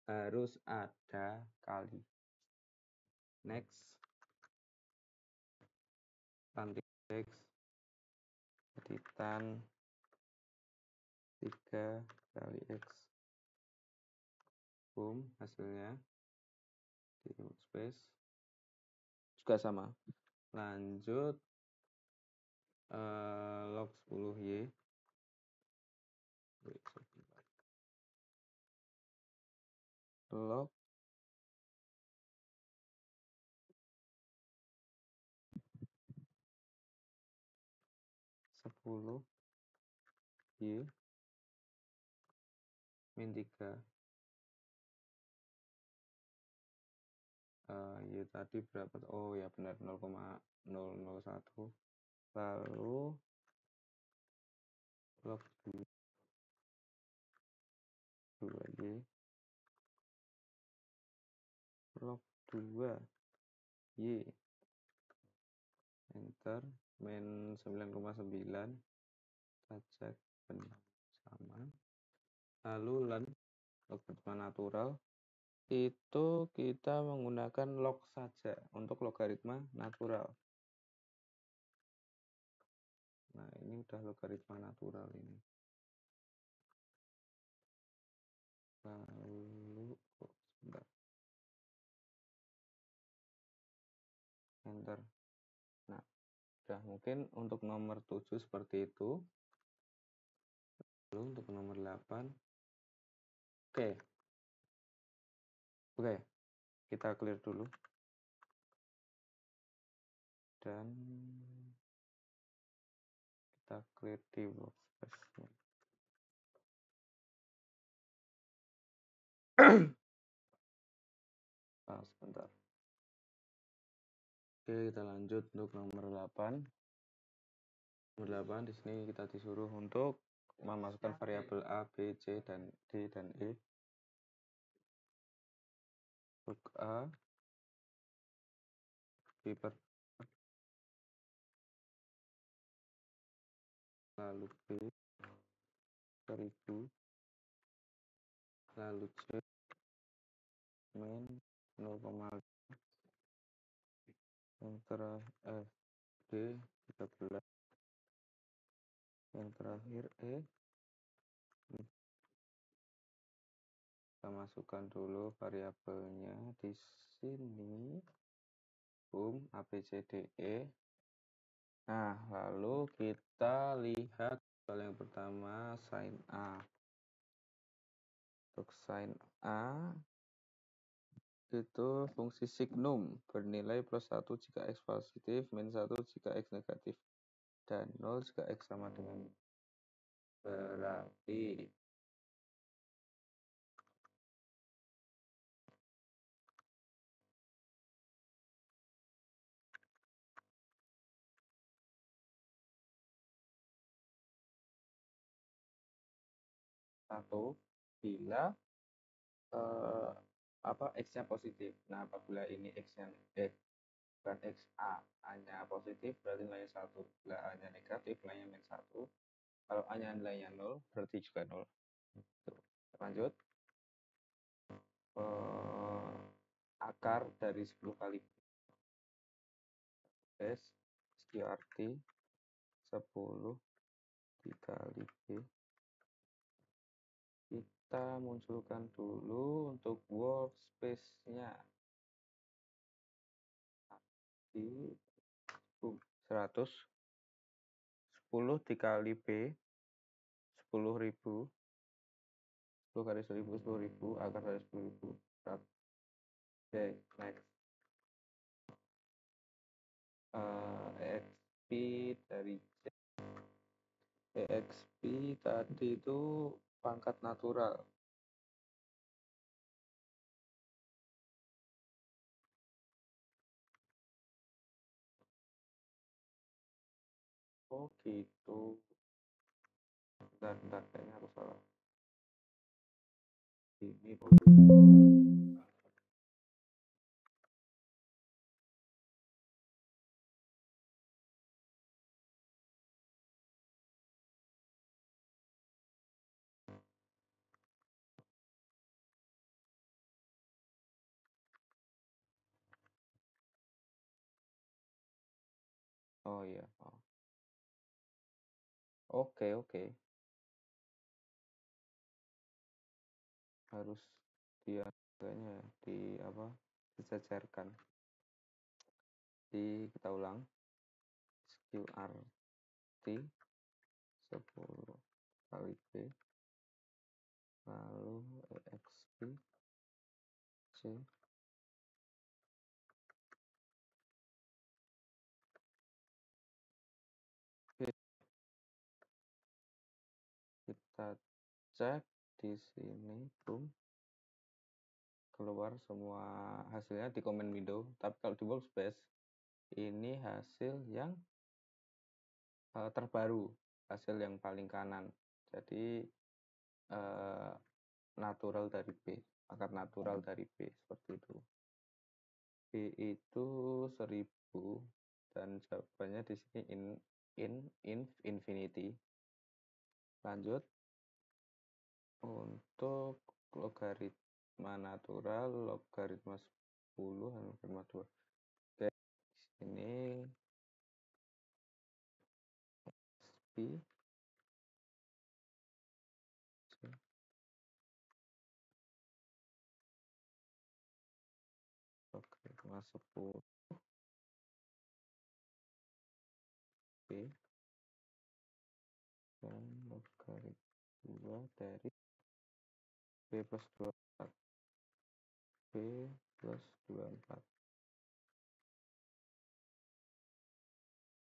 harus ada kali. Next. Tan 3X. Jadi tan 3 kali X. Boom, hasilnya di workspace. Juga sama. Lanjut log 10Y. Log 10Y min 3. Y tadi berapa? Oh ya benar 0,001. Lalu log 2Y log 2Y. Enter. Min 9,9. Kita cek benar sama. Lalu logaritma natural itu kita menggunakan log saja untuk logaritma natural. Nah, ini udah logaritma natural ini. Lalu sebentar. Enter. Nah, udah mungkin untuk nomor 7 seperti itu. Lalu untuk nomor 8. Oke. Kita clear dulu. Dan kita clear di workspace. Sebentar. Oke, kita lanjut untuk nomor 8. 8 di sini kita disuruh untuk memasukkan variabel A, B, C, dan D dan E. Untuk A diper lalu B 1000 lalu C min 0,5 yang terakhir D 13 yang terakhir E. Kita masukkan dulu variabelnya di sini. Boom, A, B, C, D, E. Nah, lalu kita lihat hal yang pertama, sin A. Untuk sin A, itu fungsi signum bernilai +1 jika X positif, -1 jika X negatif, dan 0 jika X sama dengan. Berarti satu bila X-nya positif. Nah, apabila ini X-nya bukan X, A-nya positif berarti nilainya 1. Bila A-nya negatif nilainya -1. Kalau A-nya nilainya 0 berarti juga 0. Lanjut. Akar dari 10 kali S QRT 10 dikali B. Kita munculkan dulu untuk workspace-nya di 100 10 dikali B 10.000 10 kali 1000 10.000 akar dari 10.000. Oke, next. EXP dari C. EXP tadi itu pangkat natural. Oh gitu. Bentar, kayaknya harus salah. Ini oh iya. Oh. Oke. Harus dia kayaknya di apa? Disejarkan. Kita ulang. QRT 10 kali B lalu EXP C B. Kita cek di sini, boom, keluar semua hasilnya di comment window. Tapi kalau di workspace ini hasil yang terbaru, hasil yang paling kanan. Jadi natural dari B, akar natural dari B seperti itu. B itu 1000 dan jawabannya di sini in infinity. Lanjut. Untuk logaritma natural, logaritma 10 dan logaritma 2. Oke, ini SP logaritma 10 B dan logaritma 2 dari B plus 24. B plus 24.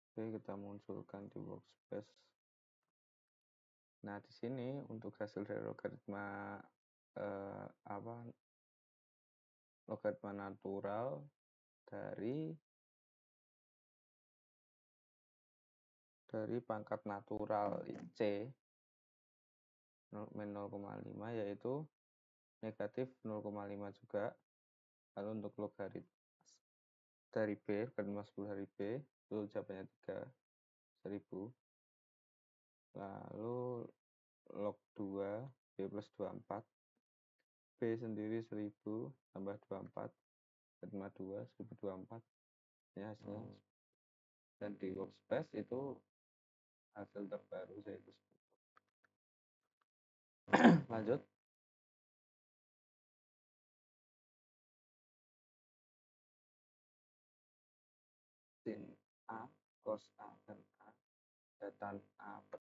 Oke, kita munculkan di workspace. Nah, di sini untuk hasil dari logaritma logaritma natural dari dari pangkat natural C min 0,5 yaitu negatif 0,5 juga. Lalu untuk logaritma dari B, logaritma 10 dari B, itu jawabannya 3.1000. Lalu log 2, B plus 24. B sendiri 1000 tambah 24, logaritma 2, 1024. Ini hasilnya. Dan di workspace itu hasil terbaru yaitu 10. Lanjut. Sin A, cos A, dan A, dan tan A per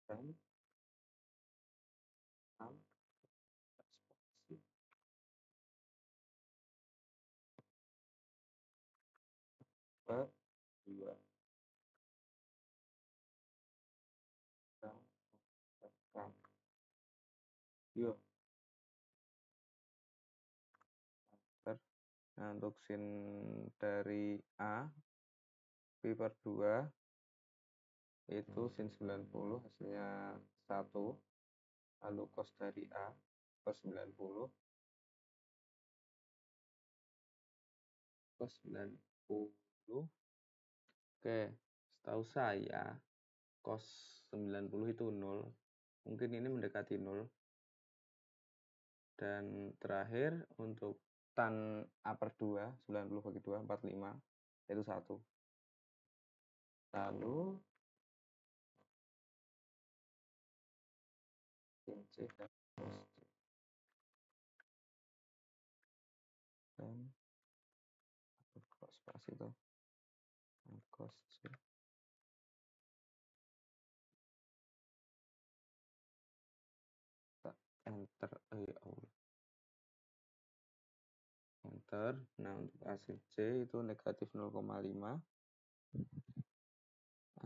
dan 6 ekspansi per 2 dan per yuk. Nah, untuk sin dari A Pi per 2 itu sin 90 hasilnya 1. Lalu cos dari A per 90 cos 90. Oke, setahu saya cos 90 itu 0. Mungkin ini mendekati 0. Dan terakhir untuk tan A per 2, 90 bagi 2, 45, yaitu 1. Lalu sin C dan cos C. Dan cos pas itu cos C. Enter, enter. Nah, untuk asin C itu negatif 0,5.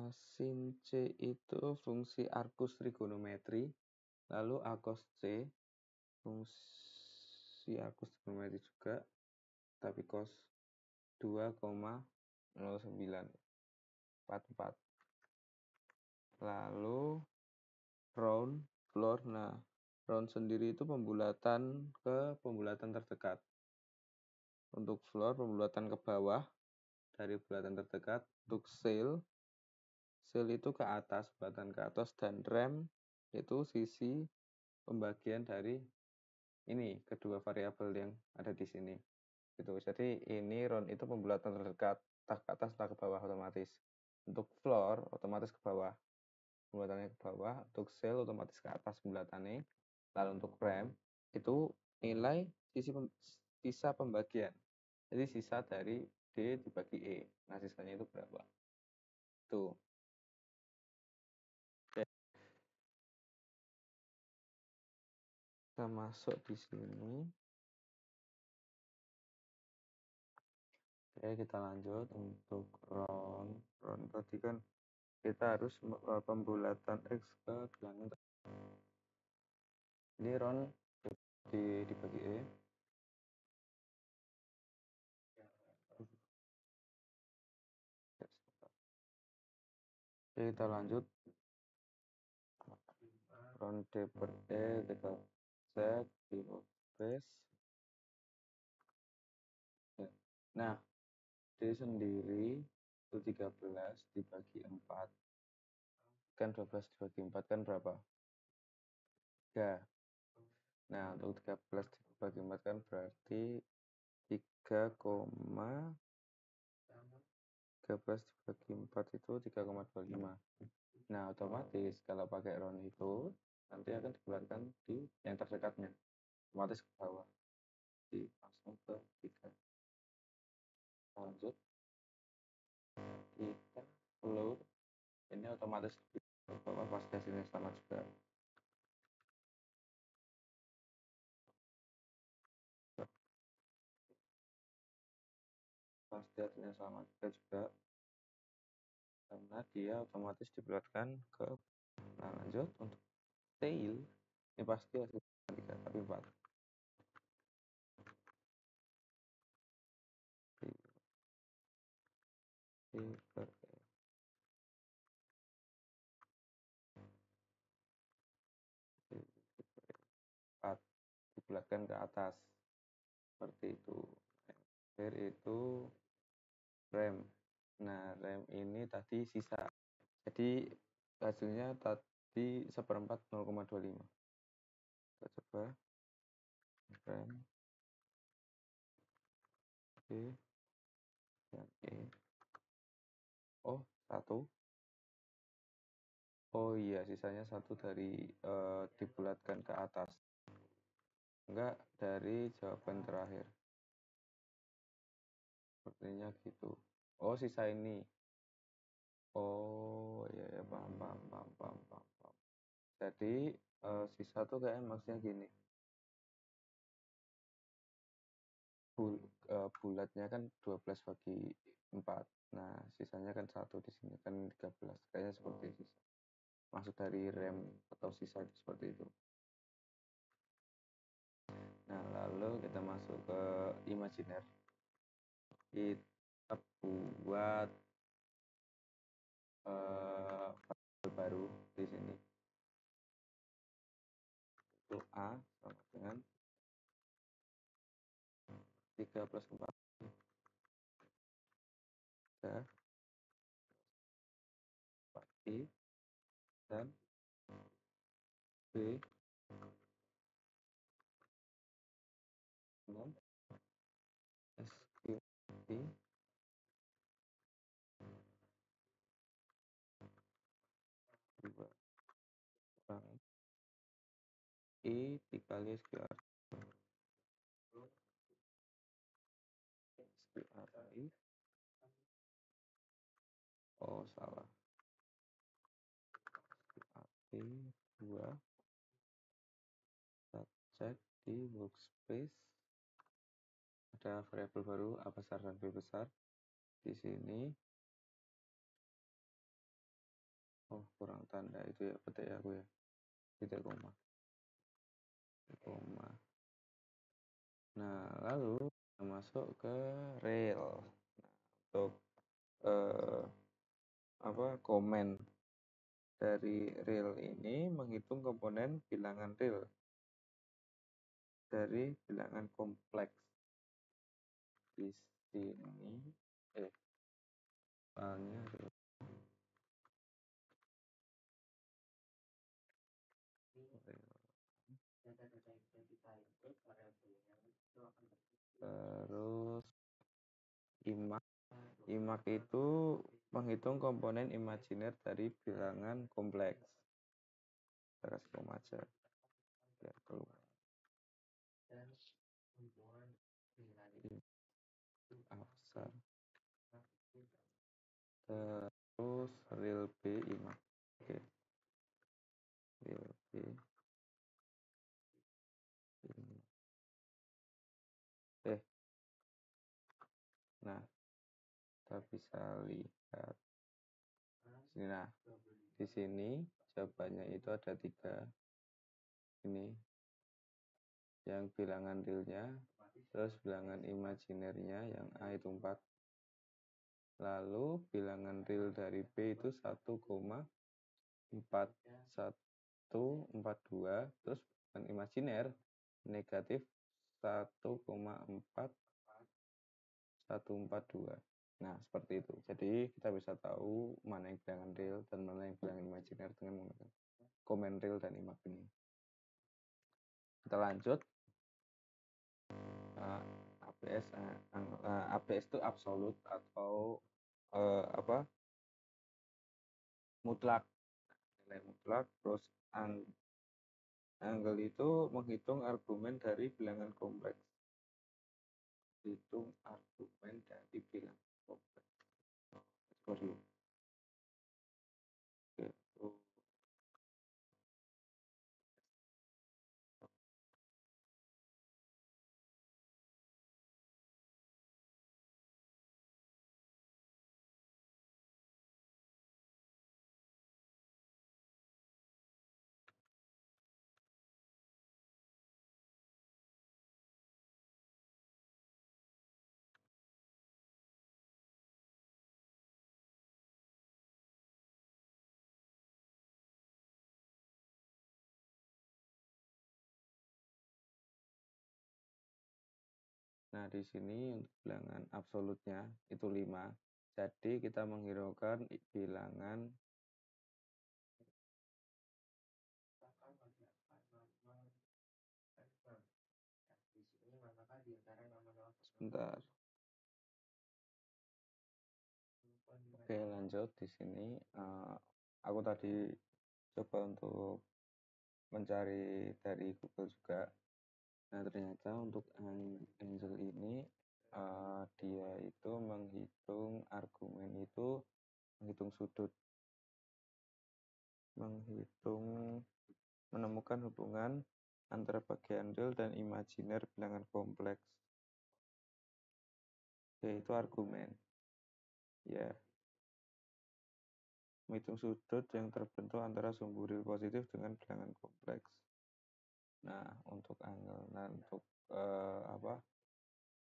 Asin C itu fungsi arcus trigonometri. Lalu A cos C fungsi arcus trigonometri juga, tapi cos 2,0944. Lalu round, floor. Nah, round sendiri itu pembulatan ke pembulatan terdekat. Untuk floor, pembulatan ke bawah dari bulatan terdekat. Untuk sail itu ke atas, bulatan ke atas. Dan rem itu sisi pembagian dari ini, kedua variabel yang ada di sini. Gitu. Jadi ini round itu pembulatan terdekat, entah ke atas, entah ke bawah otomatis. Untuk floor, otomatis ke bawah. Pembulatannya ke bawah. Untuk sail, otomatis ke atas pembulatannya. Lalu untuk rem, itu nilai sisa pembagian. Jadi sisa dari D dibagi E. Nah, sisanya itu berapa? Tuh. Kita masuk di sini. Oke, kita lanjut untuk round. Round tadi kan kita harus pembulatan X ke bilangan. Ini round dibagi E. Oke, kita lanjut. Round D per E kita cek di workspace. Nah, D sendiri itu 13 dibagi 4. Kan 12 dibagi 4 kan berapa? 3. Nah, untuk 13 dibagi 4 kan berarti 13 dibagi 4 itu 3,25. Nah, otomatis kalau pakai round itu nanti akan dibulatkan di yang terdekatnya. Otomatis ke bawah. Jadi langsung ke 3. Lanjut. Kita floor. Ini otomatis ke bawah pasti hasilnya sama juga. Pasti hasilnya sama juga. Karena dia otomatis dibulatkan ke. Nah, lanjut untuk tail ini pasti hasil 3 tapi 4 I per 4 dibulatkan ke atas seperti itu. Akhir itu rem. Nah, rem ini tadi sisa. Jadi hasilnya tadi 1/4 0,25. Kita coba rem B dan E. Oh, 1. Oh iya, sisanya 1 dari dibulatkan ke atas. Enggak, dari jawaban terakhir. Sepertinya gitu. Oh, sisa ini. Oh, iya, ya, paham. Jadi, sisa tuh kayak maksudnya gini. Bulatnya kan 12 bagi 4. Nah, sisanya kan 1 di sini kan 13. Kayaknya seperti itu. Maksud dari rem atau sisa seperti itu. Nah, lalu kita masuk ke imajiner. Kita buat baru di sini. Untuk A sama dengan 3 plus 4. 3, 4I, dan B, 6, SQI, 2, kurang I dikali SQR. SQRI. Oh, salah. SQRI 2. Kita cek di workspace. Ada variabel baru A besar dan B besar. Di sini. Oh, kurang tanda itu ya, petik ya aku ya. Titik koma. Nah, lalu kita masuk ke rel. Nah, untuk komen dari rel ini menghitung komponen bilangan rel dari bilangan kompleks. Di sini filenya rel. Terus imak itu menghitung komponen imajiner dari bilangan kompleks. Kita kasih koma aja biar keluar. A besar. Terus real B imak. Oke. Real B imak. Nah, kita bisa lihat sini. Nah, di sini jawabannya itu ada 3. Ini yang bilangan realnya, terus bilangan imajinernya yang A itu 4. Lalu bilangan real dari B itu 1,4142, terus bilangan imajiner negatif 1,4142. Nah, seperti itu. Jadi kita bisa tahu mana yang bilangan real dan mana yang bilangan imajiner dengan menggunakan komen real dan imak ini. Kita lanjut. ABS itu absolut atau mutlak, nilai mutlak. Terus angle itu menghitung argumen dari bilangan kompleks. Hitung argumen dari bilangan kompleks. Sorry. Nah, di sini untuk bilangan absolutnya itu 5. Jadi kita menghiraukan bilangan sebentar. Oke, lanjut di sini. Aku tadi coba untuk mencari dari Google juga. Nah, ternyata untuk Angel ini dia itu menghitung argumen itu menghitung sudut, menemukan hubungan antara bagian real dan imajiner bilangan kompleks, yaitu argumen. Ya, menghitung sudut yang terbentuk antara sumbu real positif dengan bilangan kompleks. Nah, untuk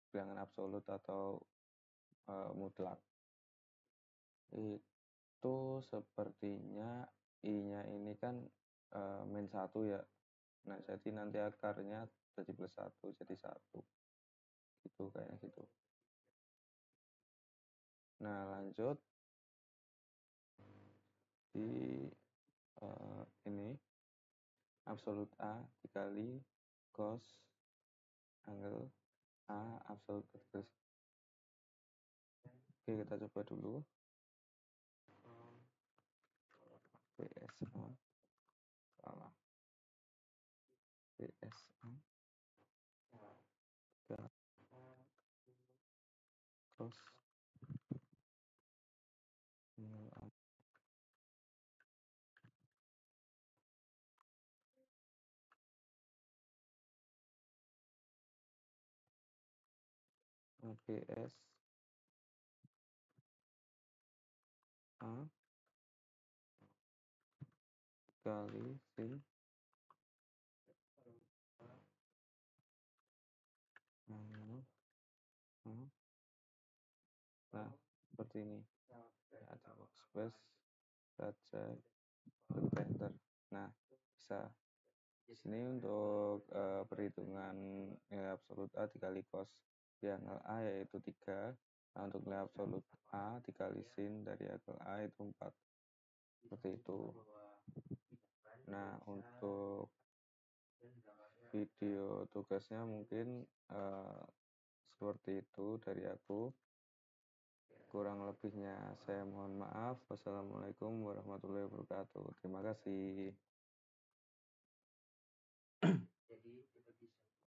bilangan absolut atau mutlak itu sepertinya I-nya ini kan min 1 ya. Nah, jadi nanti akarnya jadi plus 1, jadi 1. Gitu, kayaknya gitu. Nah, lanjut di ini absolut A dikali cos angle A absolut terus. Oke, kita coba dulu. PSA salah. PSA cos angle A. PS A kali sin angle A. Nah, seperti ini. Ada workspace, baca, enter. Nah, bisa. Di sini untuk perhitungan nilai absolut A dikali cos diagonal A yaitu 3. Nah, untuk nilai absolut A dikali sin dari angle A itu 4. Seperti itu. Nah, untuk video tugasnya mungkin seperti itu dari aku. Kurang lebihnya saya mohon maaf. Wassalamualaikum warahmatullahi wabarakatuh. Terima kasih.